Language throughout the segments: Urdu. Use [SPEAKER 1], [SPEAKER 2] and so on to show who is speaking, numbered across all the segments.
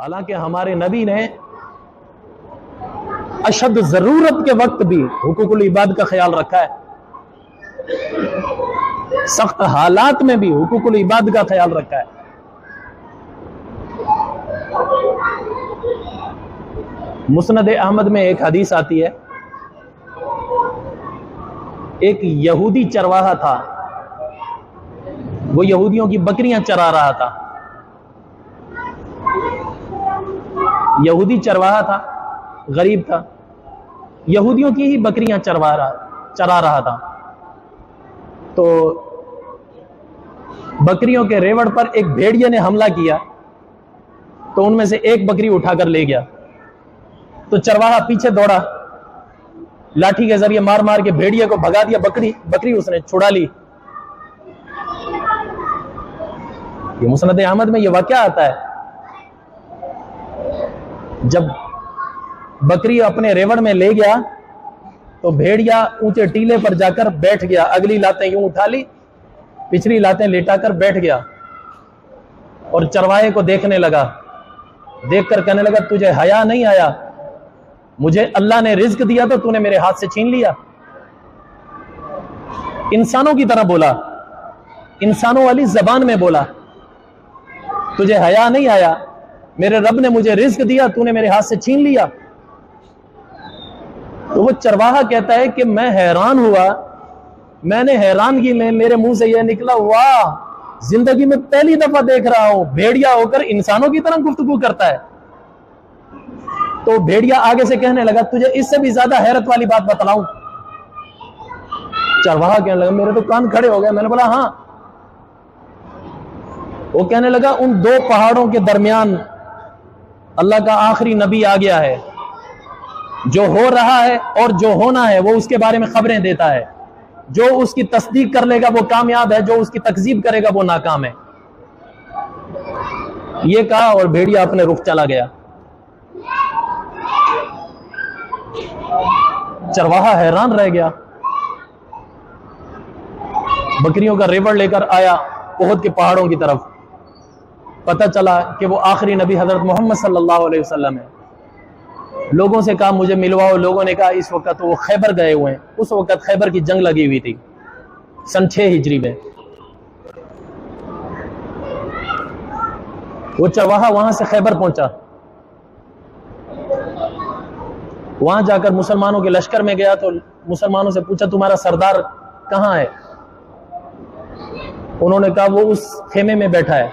[SPEAKER 1] حالانکہ ہمارے نبی نے اشد ضرورت کے وقت بھی حقوق العباد کا خیال رکھا ہے، سخت حالات میں بھی حقوق العباد کا خیال رکھا ہے۔ مسند احمد میں ایک حدیث آتی ہے، ایک یہودی چرواہا تھا، وہ یہودیوں کی بکریاں چرا رہا تھا۔ یہودی چرواہا تھا، غریب تھا، یہودیوں کی ہی بکریاں چرا رہا تھا۔ تو بکریوں کے ریوڑ پر ایک بھیڑیے نے حملہ کیا، تو ان میں سے ایک بکری اٹھا کر لے گیا۔ تو چرواہا پیچھے دوڑا، لاٹھی کے ذریعے مار مار کے بھیڑیے کو بھگا دیا، بکری اس نے چھڑا لی۔ یہ مسند احمد میں یہ واقعہ آتا ہے، جب بکری اپنے ریوڑ میں لے گیا تو بھیڑیا اونچے ٹیلے پر جا کر بیٹھ گیا، اگلی لاتیں یوں اٹھا لی، پچھلی لاتیں لیٹا کر بیٹھ گیا، اور چرواہے کو دیکھنے لگا، دیکھ کر کہنے لگا تجھے حیا نہیں آیا؟ مجھے اللہ نے رزق دیا تو تو نے میرے ہاتھ سے چھین لیا۔ انسانوں کی طرح بولا، انسانوں والی زبان میں بولا، تجھے حیا نہیں آیا؟ میرے رب نے مجھے رزق دیا، تو نے میرے ہاتھ سے چھین لیا۔ تو وہ چرواہا کہتا ہے کہ میں حیران ہوا، میں نے حیرانگی میں میرے منہ سے یہ نکلا، واہ، زندگی میں پہلی دفعہ دیکھ رہا ہوں بھیڑیا ہو کر انسانوں کی طرح گفتگو کرتا ہے۔ تو بھیڑیا آگے سے کہنے لگا تجھے اس سے بھی زیادہ حیرت والی بات بتلاؤں؟ چرواہا کہنے لگا میرے تو کان کھڑے ہو گئے۔ میں نے بولا ہاں۔ وہ کہنے لگا ان دو پہاڑوں کے درمیان اللہ کا آخری نبی آ گیا ہے، جو ہو رہا ہے اور جو ہونا ہے وہ اس کے بارے میں خبریں دیتا ہے، جو اس کی تصدیق کر لے گا وہ کامیاب ہے، جو اس کی تکذیب کرے گا وہ ناکام ہے۔ یہ کہا اور بھیڑیا اپنے رخ چلا گیا۔ چرواہا حیران رہ گیا، بکریوں کا ریوڑ لے کر آیا احد کے پہاڑوں کی طرف، پتہ چلا کہ وہ آخری نبی حضرت محمد صلی اللہ علیہ وسلم ہے۔ لوگوں سے کہا مجھے ملواؤ، لوگوں نے کہا اس وقت وہ خیبر گئے ہوئے ہیں، اس وقت خیبر کی جنگ لگی ہوئی تھی سن 6 ہجری میں۔ وہ چرواہا وہاں سے خیبر پہنچا، وہاں جا کر مسلمانوں کے لشکر میں گیا تو مسلمانوں سے پوچھا تمہارا سردار کہاں ہے؟ انہوں نے کہا وہ اس خیمے میں بیٹھا ہے۔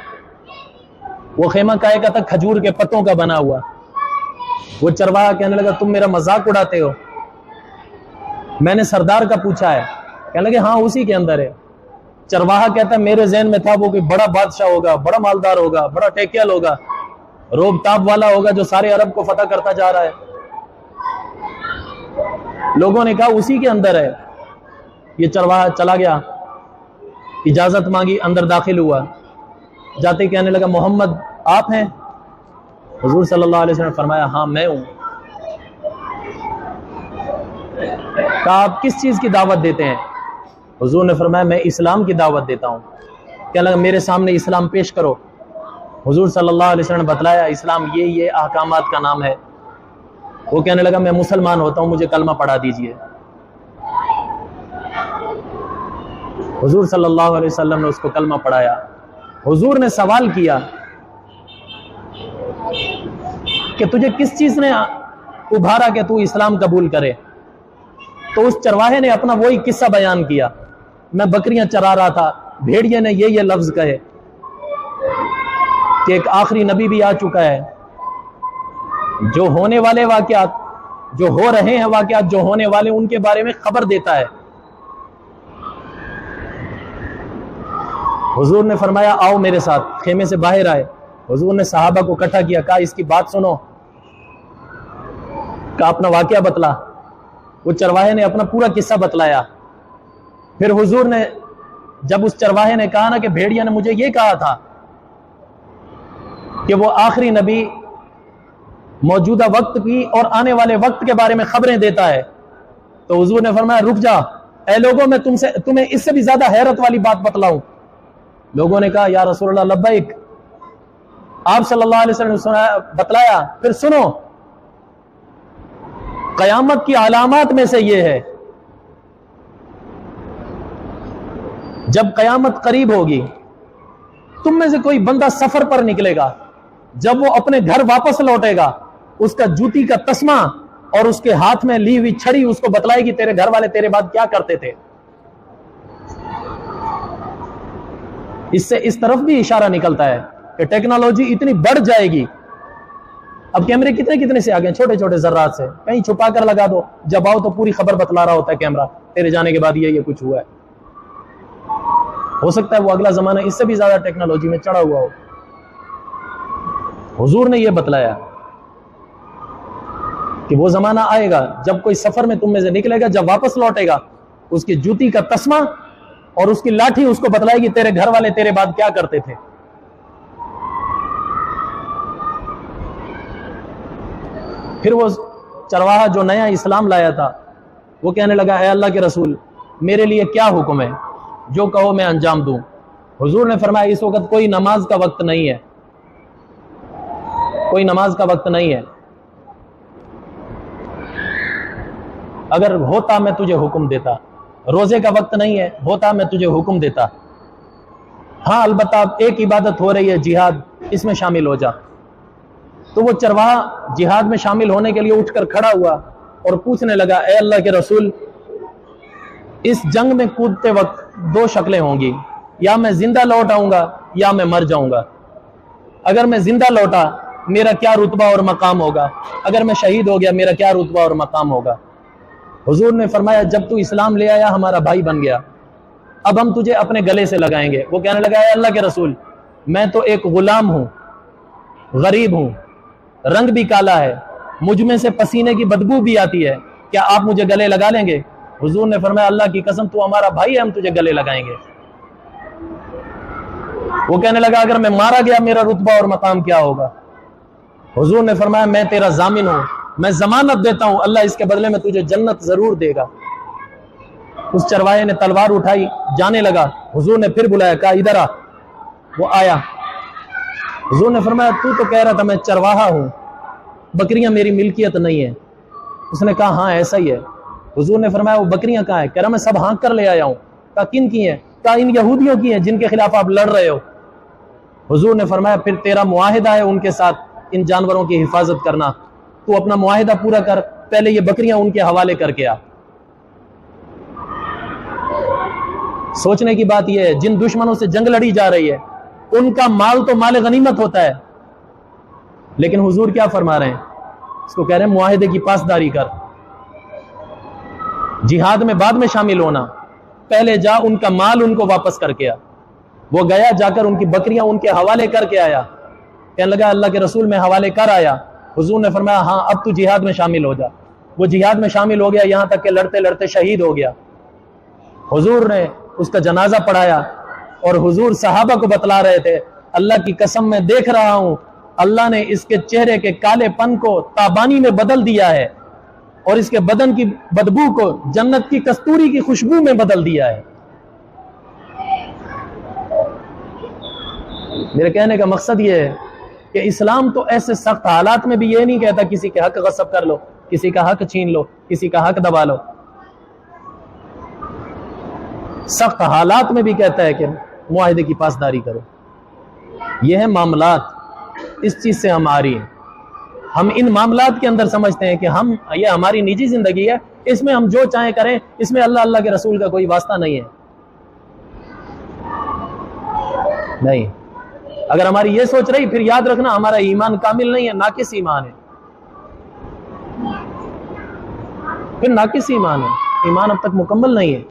[SPEAKER 1] وہ خیمہ کائے کا تھا، کھجور کے پتوں کا بنا ہوا۔ وہ چرواہا کہنے لگا تم میرا مذاق اڑاتے ہو، میں نے سردار کا پوچھا ہے۔ کہنے لگے ہاں اسی کے اندر ہے۔ چرواہا کہتا ہے میرے ذہن میں تھا وہ کوئی بڑا بادشاہ ہوگا، بڑا مالدار ہوگا، بڑا ٹیکیل ہوگا، روب تاب والا ہوگا جو سارے عرب کو فتح کرتا جا رہا ہے۔ لوگوں نے کہا اسی کے اندر ہے۔ یہ چرواہا چلا گیا، اجازت مانگی، اندر داخل ہوا، جاتے کہنے لگا محمد آپ ہیں؟ حضور صلی اللہ علیہ وسلم نے فرمایا ہاں میں ہوں۔ کہا آپ کس چیز کی دعوت دیتے ہیں؟ حضور نے فرمایا میں اسلام کی دعوت دیتا ہوں۔ کہنے لگا میرے سامنے اسلام پیش کرو۔ حضور صلی اللہ علیہ وسلم نے بتلایا اسلام یہ احکامات کا نام ہے۔ وہ کہنے لگا میں مسلمان ہوتا ہوں، مجھے کلمہ پڑھا دیجئے۔ حضور صلی اللہ علیہ وسلم نے اس کو کلمہ پڑھایا۔ حضور نے سوال کیا کہ تجھے کس چیز نے ابھارا کہ تو اسلام قبول کرے؟ تو اس چرواہے نے اپنا وہی قصہ بیان کیا، میں بکریاں چرا رہا تھا، بھیڑیے نے یہ لفظ کہے کہ ایک آخری نبی بھی آ چکا ہے، جو ہونے والے واقعات، جو ہو رہے ہیں واقعات، جو ہونے والے ان کے بارے میں خبر دیتا ہے۔ حضور نے فرمایا آؤ میرے ساتھ۔ خیمے سے باہر آئے، حضور نے صحابہ کو اکٹھا کیا، کہا اس کی بات سنو، کہا اپنا واقعہ بتلا۔ وہ چرواہے نے اپنا پورا قصہ بتلایا۔ پھر حضور نے جب اس چرواہے نے کہا نا کہ بھیڑیا نے مجھے یہ کہا تھا کہ وہ آخری نبی موجودہ وقت کی اور آنے والے وقت کے بارے میں خبریں دیتا ہے، تو حضور نے فرمایا رک جا اے لوگوں، میں تمہیں اس سے بھی زیادہ حیرت والی بات بتلاؤں۔ لوگوں نے کہا یا رسول اللہ لبیک، آپ صلی اللہ علیہ وسلم نے بتلایا، پھر سنو، قیامت کی علامات میں سے یہ ہے، جب قیامت قریب ہوگی، تم میں سے کوئی بندہ سفر پر نکلے گا، جب وہ اپنے گھر واپس لوٹے گا، اس کا جوتی کا تسمہ اور اس کے ہاتھ میں لی ہوئی چھڑی اس کو بتلائے گی تیرے گھر والے تیرے بعد کیا کرتے تھے۔ اس سے اس طرف بھی اشارہ نکلتا ہے کہ ٹیکنالوجی اتنی بڑھ جائے گی۔ اب کیمرے کتنے سے آگئے، چھوٹے چھوٹے ذرات سے، کہیں چھپا کر لگا دو، جب آؤ تو پوری خبر بتلا رہا ہوتا ہے کیمرہ، تیرے جانے کے بعد یہ کچھ ہوا ہے۔ ہو سکتا ہے وہ اگلا زمانہ اس سے بھی زیادہ ٹیکنالوجی میں چڑھا ہوا ہو۔ حضور نے یہ بتلایا کہ وہ زمانہ آئے گا جب کوئی سفر میں تم میں سے نکلے گا، جب واپس لوٹے گا، اس کی جوتی کا تسمہ اور اس کی لاٹھی اس کو بتلائے گی تیرے گھر والے تیرے بعد کیا کرتے تھے۔ پھر وہ چرواہا جو نیا اسلام لایا تھا وہ کہنے لگا، اے اللہ کے رسول، میرے لیے کیا حکم ہے، جو کہو میں انجام دوں۔ حضور نے فرمایا، اس وقت کوئی نماز کا وقت نہیں ہے، کوئی نماز کا وقت نہیں ہے، اگر ہوتا میں تجھے حکم دیتا۔ روزے کا وقت نہیں ہے، ہوتا میں تجھے حکم دیتا۔ ہاں البتہ ایک عبادت ہو رہی ہے جہاد، اس میں شامل ہو جا۔ تو وہ چرواہا جہاد میں شامل ہونے کے لیے اٹھ کر کھڑا ہوا اور پوچھنے لگا، اے اللہ کے رسول، اس جنگ میں کودتے وقت دو شکلیں ہوں گی، یا میں زندہ لوٹ آؤں گا یا میں مر جاؤں گا۔ اگر میں زندہ لوٹا میرا کیا رتبہ اور مقام ہوگا، اگر میں شہید ہو گیا میرا کیا رتبہ اور مقام ہوگا۔ حضور نے فرمایا، جب تو اسلام لے آیا ہمارا بھائی بن گیا، اب ہم تجھے اپنے گلے سے لگائیں گے۔ وہ کہنے لگا، اے اللہ کے رسول، میں تو ایک غلام ہوں، غریب ہوں، رنگ بھی کالا ہے، مجھ میں سے پسینے کی بدبو بھی آتی ہے، کیا آپ مجھے گلے لگا لیں گے؟ حضور نے فرمایا، اللہ کی قسم تو ہمارا بھائی ہے، ہم تجھے گلے لگائیں گے۔ وہ کہنے لگا، اگر میں مارا گیا میرا رتبہ اور مقام کیا ہوگا؟ حضور نے فرمایا، میں تیرا ضامن ہوں، میں ضمانت دیتا ہوں، اللہ اس کے بدلے میں تجھے جنت ضرور دے گا۔ اس چرواہے نے تلوار اٹھائی، جانے لگا۔ حضور نے پھر بلایا، کہا ادھر آ۔ وہ آیا۔ حضور نے فرمایا، تو کہہ رہا تھا میں چرواہا ہوں، بکریاں میری ملکیت نہیں ہے۔ اس نے کہا ہاں ایسا ہی ہے۔ حضور نے فرمایا، وہ بکریاں کہاں ہیں؟ کہہ رہا میں سب ہانک کر لے آیا ہوں۔ کہا کن کی ہیں؟ کہا ان یہودیوں کی ہیں جن کے خلاف آپ لڑ رہے ہو۔ حضور نے فرمایا، پھر تیرا معاہدہ ہے ان کے ساتھ ان جانوروں کی حفاظت کرنا، تو اپنا معاہدہ پورا کر، پہلے یہ بکریاں ان کے حوالے کر کے آ۔ سوچنے کی بات یہ ہے، جن دشمنوں سے جنگ لڑی جا رہی ہے ان کا مال تو مال غنیمت ہوتا ہے، لیکن حضور کیا فرما رہے ہیں؟ اس کو کہہ رہے ہیں معاہدے کی پاسداری کر، جہاد میں بعد میں شامل ہونا، پہلے جا ان کا مال ان کو واپس کر کے آ۔ وہ گیا، جا کر ان کی بکریاں ان کے حوالے کر کے آیا۔ کہنے لگا، اللہ کے رسول میں حوالے کر آیا۔ حضور نے فرمایا، ہاں اب تو جہاد میں شامل ہو جا۔ وہ جہاد میں شامل ہو گیا، یہاں تک کہ لڑتے لڑتے شہید ہو گیا۔ حضور نے اس کا جنازہ پڑھایا اور حضور صحابہ کو بتلا رہے تھے، اللہ کی قسم میں دیکھ رہا ہوں اللہ نے اس کے چہرے کے کالے پن کو تابانی میں بدل دیا ہے اور اس کے بدن کی بدبو کو جنت کی کستوری کی خوشبو میں بدل دیا ہے۔ میرے کہنے کا مقصد یہ ہے کہ اسلام تو ایسے سخت حالات میں بھی یہ نہیں کہتا کسی کے حق غصب کر لو، کسی کا حق چھین لو، کسی کا حق دبا لو۔ سخت حالات میں بھی کہتا ہے کہ معاہدے کی پاسداری کرو۔ یہ ہے معاملات، اس چیز سے ہم آری ہیں۔ ہم ان معاملات کے اندر سمجھتے ہیں کہ یہ ہماری نجی زندگی ہے، اس میں ہم جو چاہیں کریں، اس میں اللہ کے رسول کا کوئی واسطہ نہیں ہے۔ نہیں، اگر ہماری یہ سوچ رہی، پھر یاد رکھنا ہمارا ایمان کامل نہیں ہے، ناقص ایمان ہے، پھر ناقص ایمان ہے، ایمان اب تک مکمل نہیں ہے۔